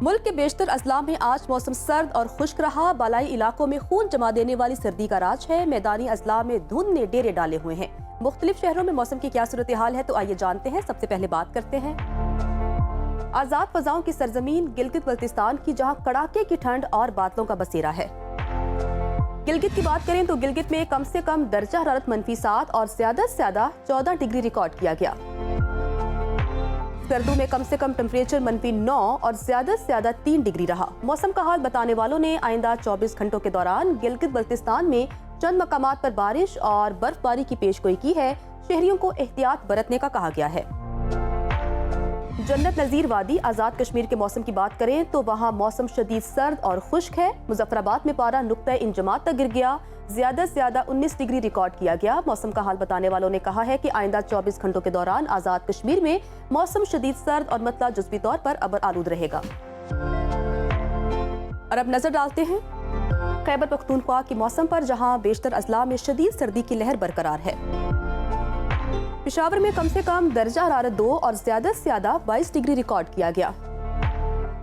मुल्क के बेशतर अजला में आज मौसम सर्द और खुश्क रहा। बालाई इलाकों में खून जमा देने वाली सर्दी का राज है। मैदानी अजला में धुंध ने डेरे डाले हुए हैं। मुख्तलिफ शहरों में मौसम की क्या सूरत हाल है, तो आइए जानते हैं। सबसे पहले बात करते हैं आजाद फजाओं की सरजमीन गिलगित बल्तिस्तान की, जहां कड़ाके की ठंड और बादलों का बसेरा है। गिलगित की बात करें तो गिलगित में कम से कम दर्जा हरारत -7 और ज्यादा से ज्यादा 14 डिग्री रिकॉर्ड किया गया। सर्दू में कम से कम टेम्परेचर -9 और ज्यादा से ज्यादा 3 डिग्री रहा। मौसम का हाल बताने वालों ने आइंदा 24 घंटों के दौरान गिलगित बल्तिस्तान में चंद मकामात पर बारिश और बर्फबारी की पेशगोई की है। शहरियों को एहतियात बरतने का कहा गया है। जन्नत नज़ीर वादी आज़ाद कश्मीर के मौसम की बात करें तो वहाँ मौसम शदीद सर्द और खुश्क है। मुजफ्फराबाद में पारा नुक्ता इंजमात तक गिर गया। ज्यादा से ज्यादा 19 डिग्री रिकॉर्ड किया गया। मौसम का हाल बताने वालों ने कहा है कि आइंदा 24 घंटों के दौरान आज़ाद कश्मीर में मौसम शदीद सर्द और मतला जुज़वी तौर पर अबर आलूद रहेगा। और अब नजर डालते हैं खैबर पख्तूनख्वा के मौसम पर, जहाँ बेशतर अजला में शदीद सर्दी की लहर बरकरार है। पेशावर में कम से कम दर्जा हरारत 2 और ज्यादा से ज्यादा 22 डिग्री रिकॉर्ड किया गया,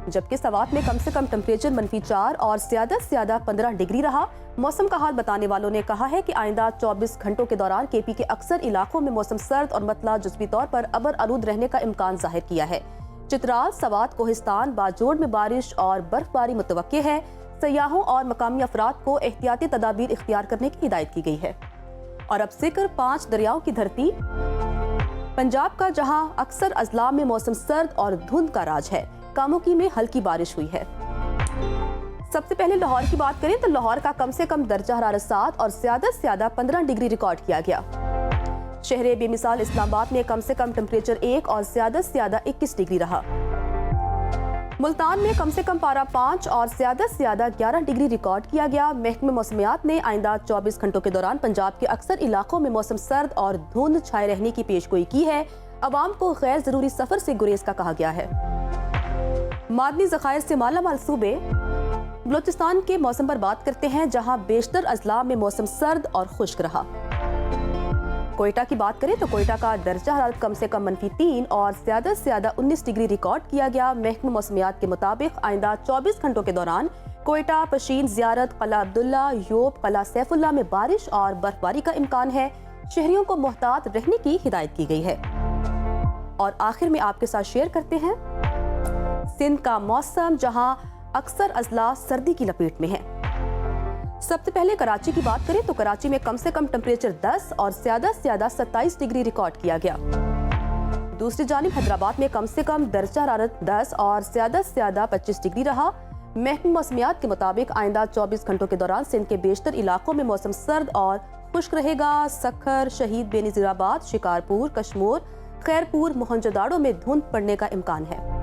जबकि सवात में कम से कम टेम्परेचर -4 और ज्यादा से ज्यादा 15 डिग्री रहा। मौसम का हाल बताने वालों ने कहा है कि आइंदा 24 घंटों के दौरान केपी के अक्सर इलाकों में मौसम सर्द और मतला जुज़वी तौर पर अबर आलूद रहने का इम्कान जाहिर किया है। चित्राल, सवात, कोहिस्तान, बाजोड़ में बारिश और बर्फबारी मुतवक्के है। सयाहों और मकामी अफराद को एहतियाती तदाबीर इख्तियार करने की हिदायत की गई है। और अब जिक्र 5 दरियाओं की धरती पंजाब का, जहां अक्सर अजला में मौसम सर्द और धुंध का राज है। कामोकी में हल्की बारिश हुई है। सबसे पहले लाहौर की बात करें तो लाहौर का कम से कम दर्जा हरारत 7 और ज्यादा से ज्यादा 15 डिग्री रिकॉर्ड किया गया। शहर बेमिसाल इस्लामाबाद में कम से कम टेम्परेचर 1 और ज्यादा से ज्यादा 21 डिग्री रहा। मुल्तान में कम से कम पारा 5 और ज्यादा से ज्यादा 11 डिग्री रिकॉर्ड किया गया। महकमे मौसमियात ने आइंदा 24 घंटों के दौरान पंजाब के अक्सर इलाकों में मौसम सर्द और धुंध छाए रहने की पेशगोई की है। अवाम को गैर जरूरी सफर से गुरेज का कहा गया है। मादनी ज़खायर से मालामाल सूबे बलोचिस्तान के मौसम पर बात करते हैं, जहां बेशतर अजला में मौसम सर्द और खुश्क रहा। कोयटा की बात करें तो कोयटा का दर्जा हरारत कम से कम -3 और ज्यादा से ज्यादा 19 डिग्री रिकॉर्ड किया गया। महकमा मौसमियात के मुताबिक आइंदा 24 घंटों के दौरान कोयटा, पशीन, ज़ियारत, कला अब्दुल्ला, योब, कला सैफुल्ला में बारिश और बर्फबारी का इम्कान है। शहरियों को मोहतात रहने की हिदायत की गई है। और आखिर में आपके साथ शेयर करते हैं सिंध का मौसम, जहां अक्सर अजला सर्दी की लपेट में है। सबसे पहले कराची की बात करें तो कराची में कम से कम टेम्परेचर 10 और ज्यादा से ज्यादा 27 डिग्री रिकॉर्ड किया गया। दूसरी जानिब हैदराबाद में कम से कम दर्जा हरारत 10 और ज्यादा से ज्यादा 25 डिग्री रहा। महकमा मौसमियात के मुताबिक आइंदा 24 घंटों के दौरान सिंध के बेशतर इलाकों में मौसम सर्द और खुश्क रहेगा। सखर, शहीद बेनज़ीराबाद, शिकारपुर, कशमोर, खैरपुर, मोहनजोदाड़ो में धुंध पड़ने का इम्कान है।